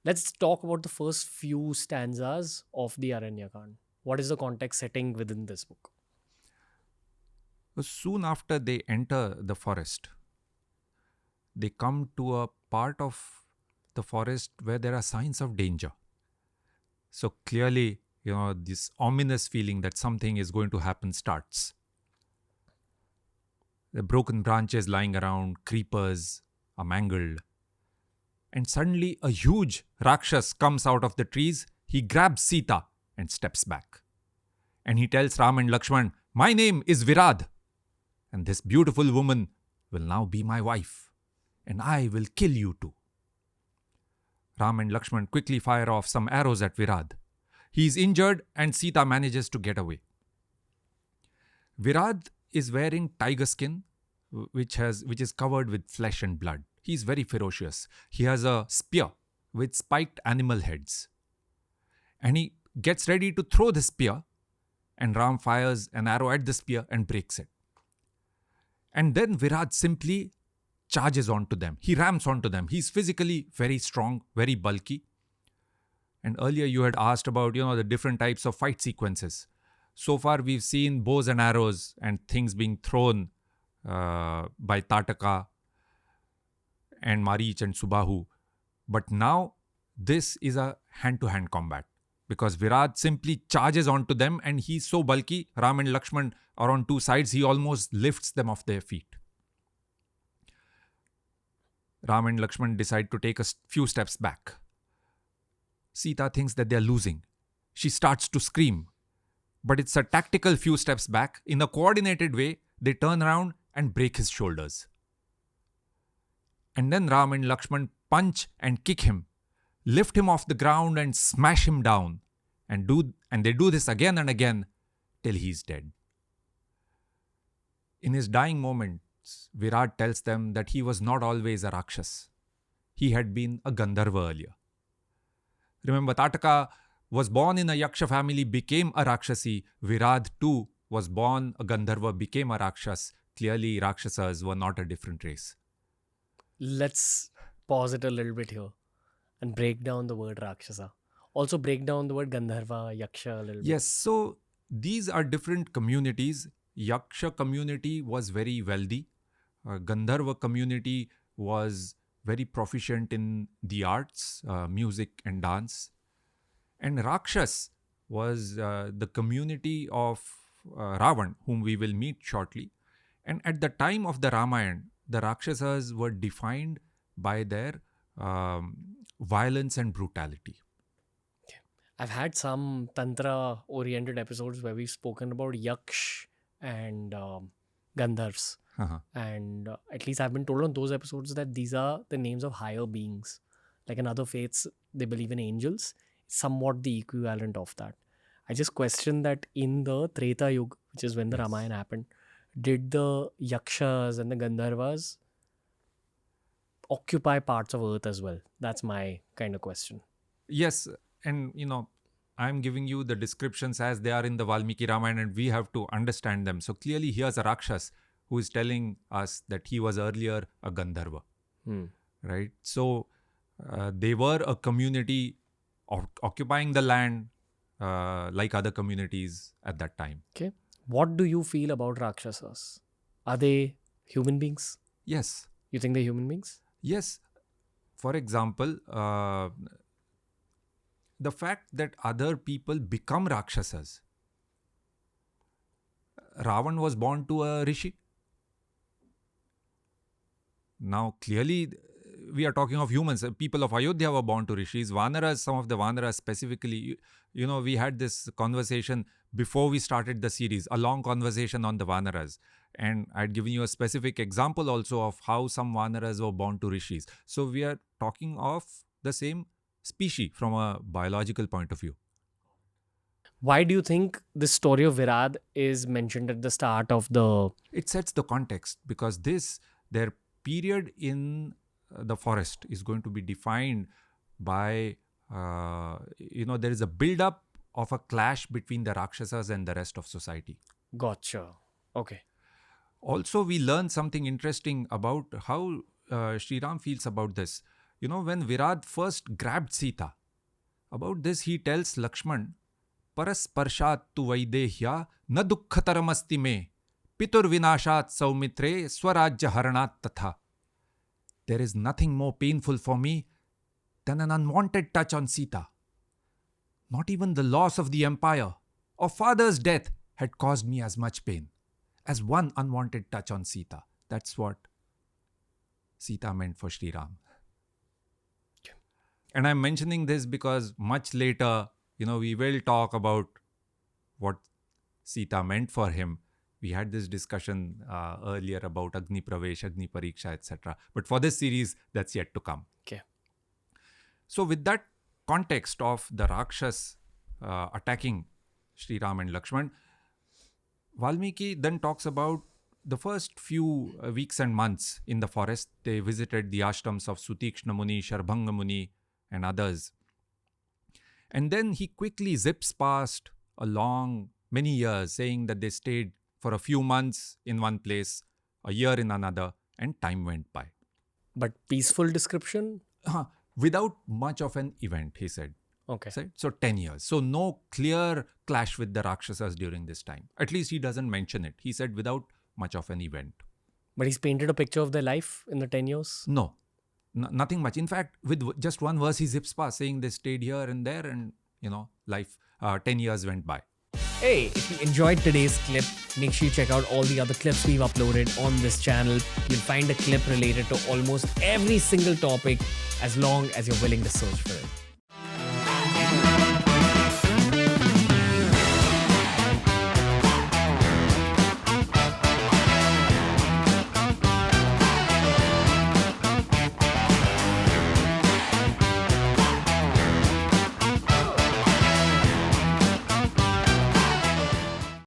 Let's talk about the first few stanzas of the Aranya Kand. What is the context setting within this book? Soon after they enter the forest, they come to a part of the forest where there are signs of danger. So clearly, this ominous feeling that something is going to happen starts. The broken branches lying around, creepers are mangled. And suddenly a huge Rakshas comes out of the trees. He grabs Sita and steps back. And he tells Ram and Lakshman, "My name is Viradha. And this beautiful woman will now be my wife. And I will kill you too." Ram and Lakshman quickly fire off some arrows at Viradha. He is injured and Sita manages to get away. Viradha is wearing tiger skin, which is covered with flesh and blood. He is very ferocious. He has a spear with spiked animal heads. And he gets ready to throw the spear, and Ram fires an arrow at the spear and breaks it. And then Viradha simply charges onto them. He rams onto them. He's physically very strong, very bulky. And earlier you had asked about, the different types of fight sequences. So far we've seen bows and arrows and things being thrown by Tataka and Marich and Subahu. But now this is a hand-to-hand combat because Viradha simply charges onto them and he's so bulky, Ram and Lakshman are on two sides, he almost lifts them off their feet. Ram and Lakshman decide to take a few steps back. Sita thinks that they're losing. She starts to scream. But it's a tactical few steps back. In a coordinated way, they turn around and break his shoulders. And then Ram and Lakshman punch and kick him, lift him off the ground and smash him down. And they do this again and again till he's dead. In his dying moments, Viradha tells them that he was not always a Rakshas. He had been a Gandharva earlier. Remember, Tataka was born in a Yaksha family, became a Rakshasi. Viradha too was born a Gandharva, became a Rakshas. Clearly, Rakshasas were not a different race. Let's pause it a little bit here and break down the word Rakshasa. Also break down the word Gandharva, Yaksha a little bit. Yes, so these are different communities. Yaksha community was very wealthy. Gandharva community was very proficient in the arts, music and dance. And Rakshas was the community of Ravan, whom we will meet shortly. And at the time of the Ramayana, the Rakshasas were defined by their violence and brutality. I've had some Tantra-oriented episodes where we've spoken about Yaksh and Gandharvs. Uh-huh. And at least I've been told on those episodes that these are the names of higher beings. Like in other faiths, they believe in angels. Somewhat the equivalent of that. I just question that in the Treta Yuga, which is when the Ramayana happened, did the Yakshas and the Gandharvas occupy parts of earth as well? That's my kind of question. Yes, and I'm giving you the descriptions as they are in the Valmiki Ramayana and we have to understand them. So clearly here's a Rakshas who is telling us that he was earlier a Gandharva. Right? So they were a community occupying the land like other communities at that time. Okay. What do you feel about Rakshasas? Are they human beings? Yes. You think they're human beings? Yes. For example, the fact that other people become Rakshasas. Ravan was born to a rishi. Now, clearly, we are talking of humans. People of Ayodhya were born to rishis. Vanaras, some of the Vanaras specifically, we had this conversation before we started the series, a long conversation on the Vanaras. And I'd given you a specific example also of how some Vanaras were born to rishis. So we are talking of the same species from a biological point of view. Why do you think this story of Viradha is mentioned at the start of the... It sets the context because their period in the forest is going to be defined by, there is a build-up of a clash between the Rakshasas and the rest of society. Gotcha. Okay. Also, we learn something interesting about how Shri Ram feels about this. when Viradha first grabbed Sita, about this he tells Lakshman, Parasparshat tu vaidehya na dukkhataramasti me, pitur vinashat saumitre swarajya haranat tatha. There is nothing more painful for me than an unwanted touch on Sita. Not even the loss of the empire or father's death had caused me as much pain as one unwanted touch on Sita. That's what Sita meant for Shri Ram. And I'm mentioning this because much later, we will talk about what Sita meant for him. We had this discussion earlier about Agni Pravesh, Agni Pariksha, etc. But for this series, that's yet to come. Okay. So with that context of the Rakshas attacking Shri Ram and Lakshman, Valmiki then talks about the first few weeks and months in the forest. They visited the ashrams of Sutikshna Muni, Sharbhanga Muni, and others. And then he quickly zips past many years, saying that they stayed for a few months in one place, a year in another, and time went by. But peaceful description? Without much of an event, he said. Okay. So 10 years. So no clear clash with the Rakshasas during this time. At least he doesn't mention it. He said without much of an event. But he's painted a picture of their life in the 10 years? No. Nothing much. In fact, with just one verse, he zips past saying they stayed here and there and, life, 10 years went by. Hey, if you enjoyed today's clip, make sure you check out all the other clips we've uploaded on this channel. You'll find a clip related to almost every single topic as long as you're willing to search for it.